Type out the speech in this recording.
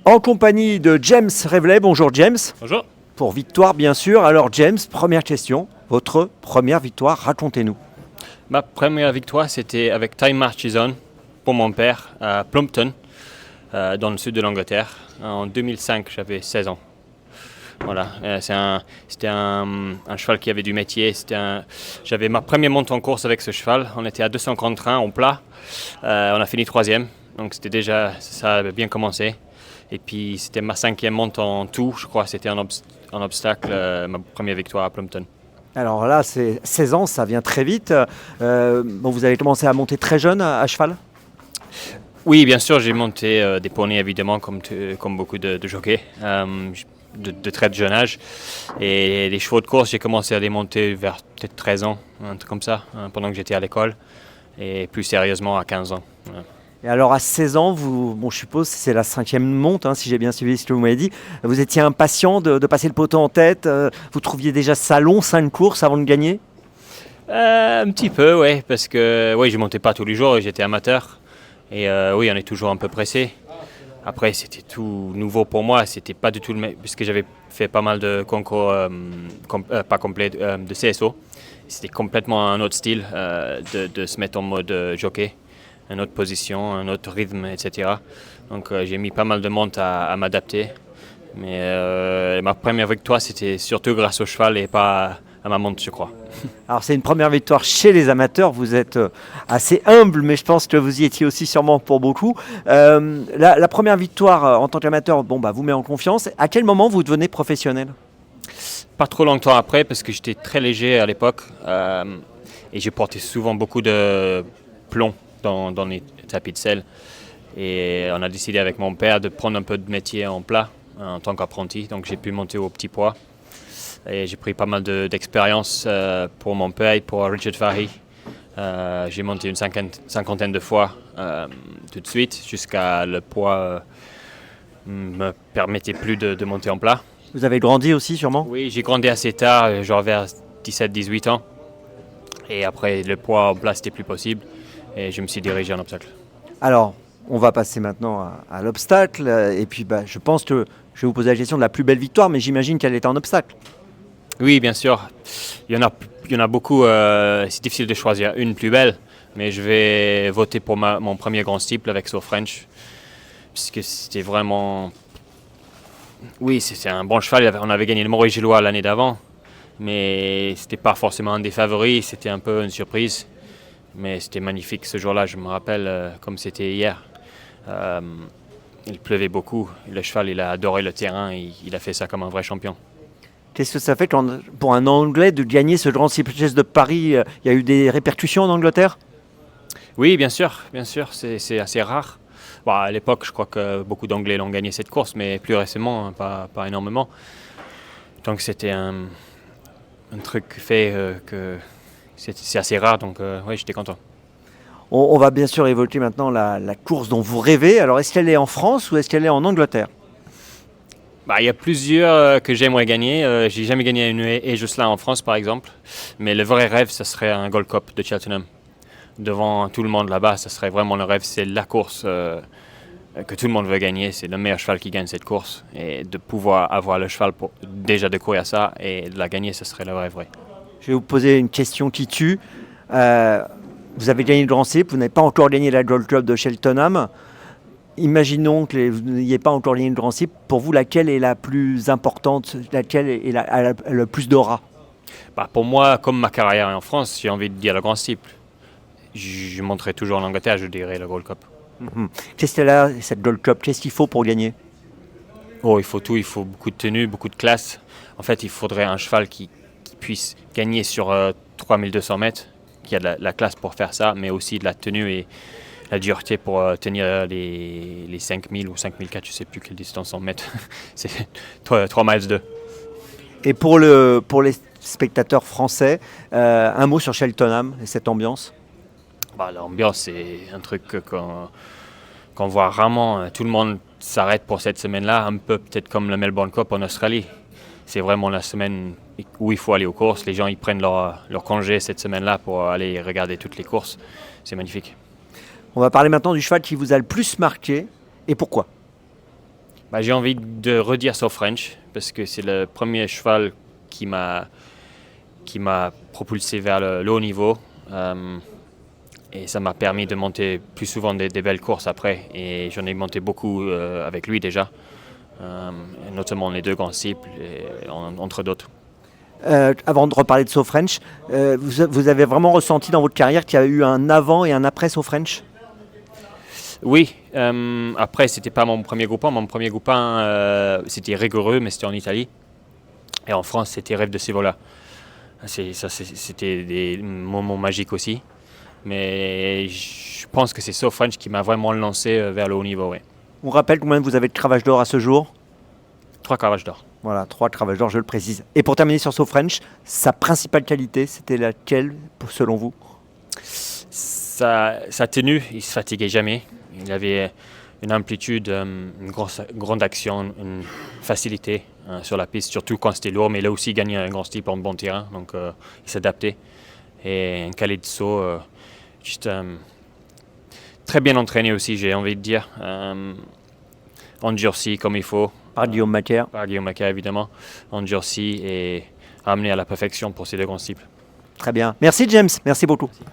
En compagnie de James Reveley. Bonjour James. Bonjour. Pour victoire bien sûr. Alors James, première question. Votre première victoire, racontez-nous. Ma première victoire, c'était avec Time Marches On pour mon père à Plumpton, dans le sud de l'Angleterre. En 2005, j'avais 16 ans. Voilà, c'était un cheval qui avait du métier. J'avais ma première montée en course avec ce cheval. On était à 200 contre 1 en plat. On a fini 3e, donc ça avait bien commencé. Et puis c'était ma 5e montée en tout, je crois. C'était un obstacle, ma première victoire à Plumpton. Alors là, c'est 16 ans, ça vient très vite. Vous avez commencé à monter très jeune à cheval ? Oui, bien sûr, j'ai monté des poneys évidemment, comme beaucoup de jockeys, de très jeune âge. Et les chevaux de course, j'ai commencé à les monter vers peut-être 13 ans, un truc comme ça, pendant que j'étais à l'école. Et plus sérieusement à 15 ans. Voilà. Et alors à 16 ans, je suppose que c'est la 5e monte, si j'ai bien suivi ce que vous m'avez dit. Vous étiez impatient de passer le poteau en tête. Vous trouviez déjà ça long, 5 courses avant de gagner ? Un petit peu, oui, parce que je ne montais pas tous les jours et j'étais amateur. Et oui, on est toujours un peu pressé. Après, c'était tout nouveau pour moi. C'était pas du tout le même, puisque j'avais fait pas mal de concours, pas complets, de CSO. C'était complètement un autre style de se mettre en mode jockey. Une autre position, un autre rythme, etc. Donc j'ai mis pas mal de montes à m'adapter. Mais ma première victoire, c'était surtout grâce au cheval et pas à ma monte, je crois. Alors c'est une première victoire chez les amateurs, vous êtes assez humble, mais je pense que vous y étiez aussi sûrement pour beaucoup. La première victoire en tant qu'amateur, vous met en confiance. À quel moment vous devenez professionnel ? Pas trop longtemps après, parce que j'étais très léger à l'époque et j'ai porté souvent beaucoup de plomb dans les tapis de selle. Et on a décidé avec mon père de prendre un peu de métier en plat en tant qu'apprenti, donc j'ai pu monter au petit poids. Et j'ai pris pas mal d'expérience pour mon père et pour Richard Fahey. J'ai monté une cinquantaine de fois tout de suite, jusqu'à le poids me permettait plus de monter en plat. Vous avez grandi aussi sûrement ? Oui, j'ai grandi assez tard, genre vers 17-18 ans. Et après, le poids en plat, c'était plus possible. Et je me suis dirigé en obstacle. Alors, on va passer maintenant à l'obstacle. Et puis, je pense que je vais vous poser la question de la plus belle victoire, mais j'imagine qu'elle était en obstacle. Oui, bien sûr. Il y en a beaucoup. C'est difficile de choisir une plus belle. Mais je vais voter pour mon premier grand steeple avec So French. Puisque c'était vraiment... Oui, c'est un bon cheval. On avait gagné le Maurice-Gillois l'année d'avant. Mais c'était pas forcément un des favoris. C'était un peu une surprise. Mais c'était magnifique ce jour-là. Je me rappelle comme c'était hier. Il pleuvait beaucoup. Le cheval, il a adoré le terrain. Il a fait ça comme un vrai champion. Qu'est-ce que ça fait pour un Anglais de gagner ce Grand Steeplechase de Paris ? Il y a eu des répercussions en Angleterre ? Oui, bien sûr. C'est assez rare. À l'époque, je crois que beaucoup d'Anglais l'ont gagné cette course, mais plus récemment, pas énormément. Donc c'était un truc fait que c'est assez rare, donc oui, j'étais content. On va bien sûr évoquer maintenant la course dont vous rêvez. Alors, est-ce qu'elle est en France ou est-ce qu'elle est en Angleterre ? Il y a plusieurs que j'aimerais gagner. J'ai jamais gagné une Jocelyn en France, par exemple. Mais le vrai rêve, ce serait un Gold Cup de Cheltenham. Devant tout le monde là-bas, ce serait vraiment le rêve. C'est la course que tout le monde veut gagner. C'est le meilleur cheval qui gagne cette course. Et de pouvoir avoir le cheval pour déjà de courir ça et de la gagner, ce serait le rêve, oui. Je vais vous poser une question qui tue. Vous avez gagné le Grand Steeple, vous n'avez pas encore gagné la Gold Cup de Cheltenham. Imaginons que vous n'ayez pas encore gagné le Grand Steeple. Pour vous, laquelle est la plus importante, laquelle est le plus d'aura ? Pour moi, comme ma carrière est en France, j'ai envie de dire le Grand Steeple. Je monterai toujours en Angleterre, je dirais le Gold Cup. Qu'est-ce qu'elle a, cette Gold Cup ? Qu'est-ce qu'il faut pour gagner ? Il faut tout, il faut beaucoup de tenue, beaucoup de classe. En fait, il faudrait un cheval qui puisse gagner sur 3200 mètres, qui a de la classe pour faire ça, mais aussi de la tenue et la dureté pour tenir les 5000 ou 5004, je ne sais plus quelle distance en mètres. C'est 3 miles 2. Et pour les spectateurs français, un mot sur Cheltenham et cette ambiance ? L'ambiance, c'est un truc qu'on voit rarement. Tout le monde s'arrête pour cette semaine-là, un peu peut-être comme le Melbourne Cup en Australie. C'est vraiment la semaine où il faut aller aux courses. Les gens ils prennent leur congé cette semaine-là pour aller regarder toutes les courses. C'est magnifique. On va parler maintenant du cheval qui vous a le plus marqué et pourquoi ? Bah, j'ai envie de redire So French parce que c'est le premier cheval qui m'a propulsé vers le haut niveau. Et ça m'a permis de monter plus souvent des belles courses après. Et j'en ai monté beaucoup avec lui déjà, notamment les 2 grands cycles, entre d'autres. Avant de reparler de So French, vous avez vraiment ressenti dans votre carrière qu'il y a eu un avant et un après So French? Oui, après c'était pas mon premier groupe 1. Mon premier groupe 1 c'était rigoureux, mais c'était en Italie. Et en France c'était Rêve de Sévola. C'était des moments magiques aussi. Mais je pense que c'est So French qui m'a vraiment lancé vers le haut niveau. Ouais. On rappelle combien vous avez de cravache d'or à ce jour? 3 cravaches d'or. Voilà, 3 cravaches d'or, je le précise. Et pour terminer sur So French, sa principale qualité, c'était laquelle selon vous? Sa tenue, il se fatiguait jamais. Il avait une amplitude, une grande action, une facilité sur la piste, surtout quand c'était lourd, mais il a aussi gagné un grand style en bon terrain, donc il s'adaptait. Et un calé de saut, juste très bien entraîné aussi, j'ai envie de dire. Endurci comme il faut. Par Guillaume Macaire. Par Guillaume Macaire, évidemment. Endurci et amené à la perfection pour ces 2 grands styles. Très bien. Merci James, merci beaucoup. Merci.